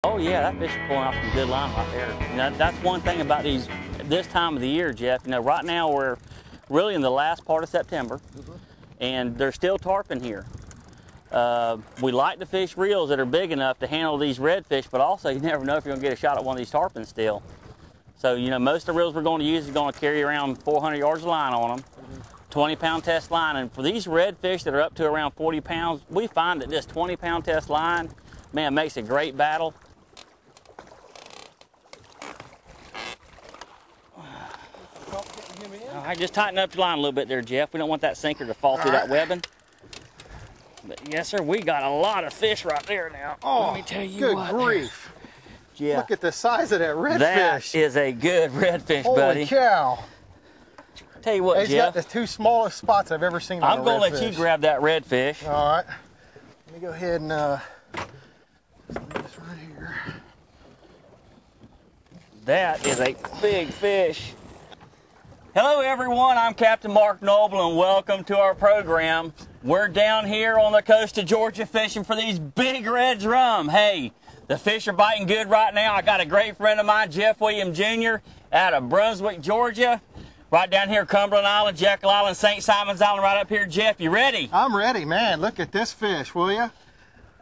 Oh yeah, that fish is pulling off some good line right there. You know, that's one thing about this time of the year, Jeff. You know, right now we're really in the last part of September, and there's still tarpon here. We like to fish reels that are big enough to handle these redfish, but also you never know if you're gonna get a shot at one of these tarpons still. So, you know, most of the reels we're going to use is going to carry around 400 yards of line on them, 20-pound test line. And for these redfish that are up to around 40 pounds, we find that this 20-pound test line, man, makes a great battle. All right, just tighten up the line a little bit there, Jeff. We don't want that sinker to fall through that webbing. But yes, sir, we got a lot of fish right there now. Oh, let me tell you what. Good grief. Yeah. Look at the size of that redfish. That is a good redfish, buddy. Holy cow. Tell you what, He's Jeff. got the two smallest spots I've ever seen on I'm going to let you grab that redfish. All right. Let me go ahead and leave this right here. That is a big fish. Hello everyone, I'm Captain Mark Noble and welcome to our program. We're down here on the coast of Georgia fishing for these big red drum. Hey, the fish are biting good right now. I got a great friend of mine, Jeff Williams Jr. out of Brunswick, Georgia. Right down here, Cumberland Island, Jekyll Island, St. Simon's Island, right up here. Jeff, you ready? I'm ready, man. Look at this fish, will you?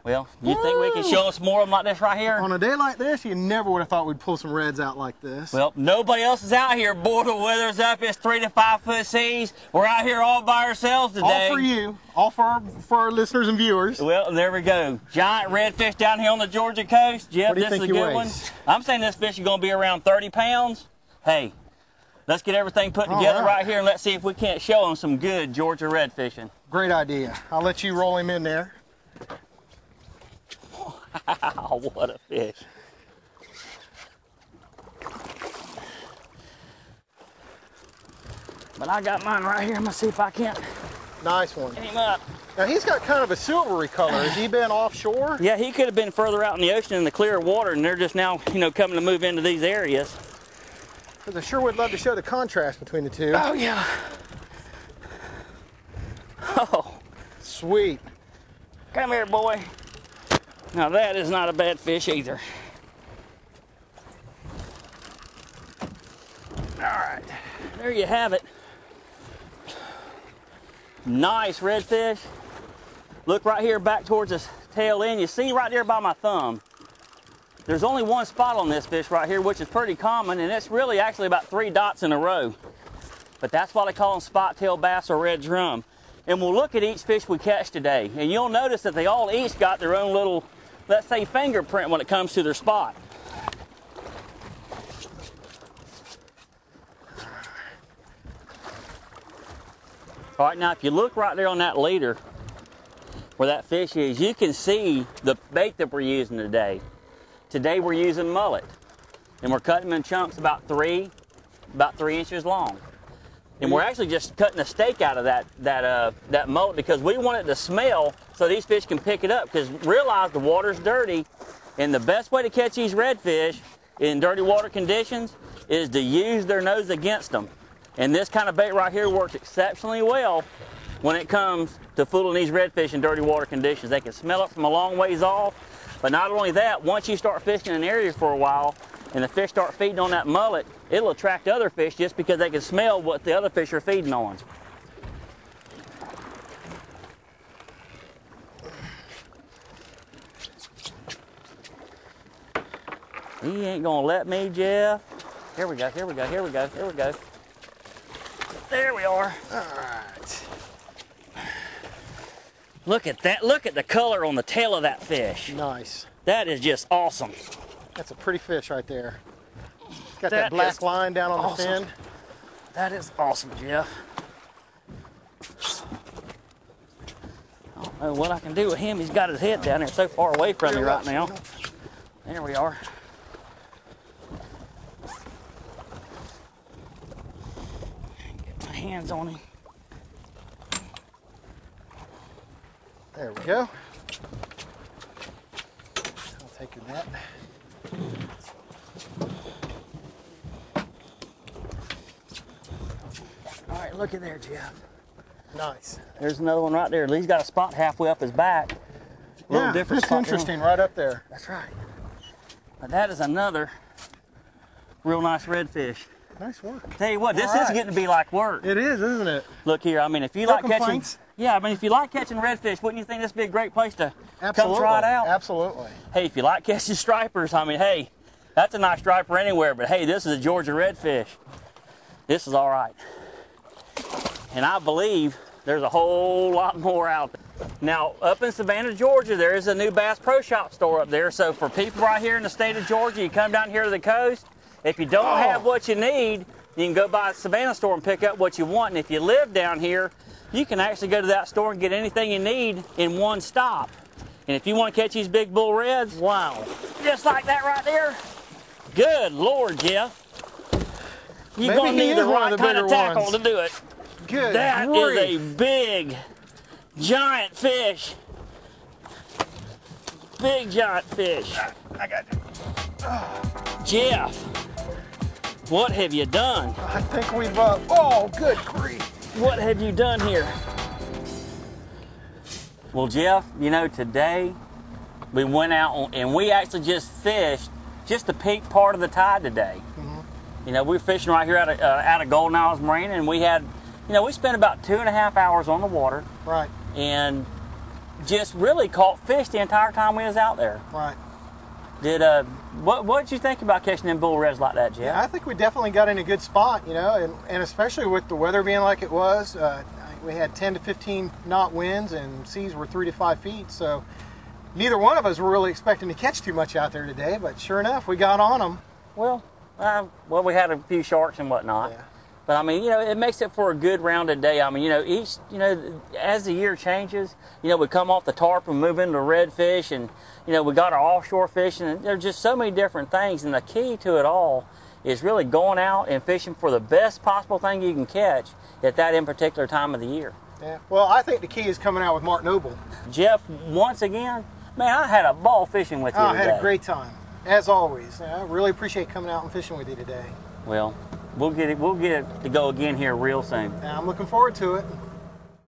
Well, you think we can show us more of them like this right here? On a day like this, you never would have thought we'd pull some reds out like this. Well, nobody else is out here. Boy, the weather's up. It's 3 to 5 foot seas. We're out here all by ourselves today. All for you. All for our listeners and viewers. Well, there we go. Giant redfish down here on the Georgia coast. Jeff, What do you this think is a he good one. weighs? I'm saying this fish is going to be around 30 pounds. Hey, let's get everything put together right here and let's see if we can't show them some good Georgia red fishing. Great idea. I'll let you roll him in there. Wow, what a fish. But I got mine right here. I'm going to see if I can't Nice one. get him up. Now he's got kind of a silvery color. Has he been offshore? Yeah, he could have been further out in the ocean in the clear water, and they're just now, you know, coming to move into these areas. Because I sure would love to show the contrast between the two. Oh, yeah. Oh. Sweet. Come here, boy. Now that is not a bad fish either. All right, there you have it. Nice redfish. Look right here back towards the tail end. You see right there by my thumb. There's only one spot on this fish right here, which is pretty common, and it's really actually about 3 dots in a row. But that's why they call them spot tail bass or red drum. And we'll look at each fish we catch today, and you'll notice that they all each got their own little, let's say, fingerprint when it comes to their spot. All right, now if you look right there on that leader where that fish is, you can see the bait that we're using today. Today we're using mullet, and we're cutting them in chunks about 3 inches long. And we're actually just cutting a steak out of that mullet because we want it to smell so these fish can pick it up. Because realize the water's dirty, and the best way to catch these redfish in dirty water conditions is to use their nose against them. And this kind of bait right here works exceptionally well when it comes to fooling these redfish in dirty water conditions. They can smell it from a long ways off. But not only that, once you start fishing in an area for a while, and the fish start feeding on that mullet, it'll attract other fish just because they can smell what the other fish are feeding on. He ain't gonna let me, Jeff. Here we go, here we go, here we go, here we go. There we are. All right. Look at that, look at the color on the tail of that fish. Nice. That is just awesome. That's a pretty fish right there. Got that black line down on the fin. That is awesome, Jeff. I don't know what I can do with him. He's got his head down there so far away from me right now. There we are. Get my hands on him. There we go. I'll take your net. All right, look at there, Jeff. Nice. There's another one right there. He's got a spot halfway up his back. A little different that's spot interesting, right up there. That's right. But that is another real nice redfish. Nice work. Tell you what, this All is right. getting to be like work. It is, isn't it? Look here, I mean, if you No like catching, complaints? yeah, I mean, if you like catching redfish, wouldn't you think this would be a great place to Absolutely. come try it out? Absolutely. Hey, if you like catching stripers, I mean, hey, that's a nice striper anywhere, but hey, this is a Georgia redfish. This is all right. And I believe there's a whole lot more out there. Now, up in Savannah, Georgia, there is a new Bass Pro Shop store up there. So for people right here in the state of Georgia, you come down here to the coast. If you don't have what you need, you can go by the Savannah store and pick up what you want. And if you live down here, you can actually go to that store and get anything you need in one stop. And if you want to catch these big bull reds, wow, just like that right there. Good Lord, Jeff. You're going to need the right kind of tackle to do it. Good. That is a big, giant fish. Big, giant fish. I got you. Jeff, what have you done? I think we've, oh, good grief. What have you done here? Well, Jeff, you know, today we went out and we actually just fished just the peak part of the tide today. You know, we were fishing right here out of Golden Isles Marine, and we had, you know, we spent about 2.5 hours on the water. Right. And just really caught fish the entire time we was out there. Right. Did what did you think about catching them bull reds like that, Jeff? Yeah, I think we definitely got in a good spot, you know, and especially with the weather being like it was, we had 10 to 15 knot winds and seas were 3 to 5 feet, so neither one of us were really expecting to catch too much out there today, but sure enough, we got on them. Well, we had a few sharks and whatnot. Yeah. But I mean, you know, it makes it for a good rounded day. I mean, you know, as the year changes, you know, we come off the tarp and move into redfish, and you know, we got our offshore fishing, and there's just so many different things. And the key to it all is really going out and fishing for the best possible thing you can catch at that in particular time of the year. Yeah. Well, I think the key is coming out with Mark Noble. Jeff, once again, man, I had a ball fishing with you today. I had a great time, as always. I really appreciate coming out and fishing with you today. Well, we'll get it to go again here real soon. I'm looking forward to it.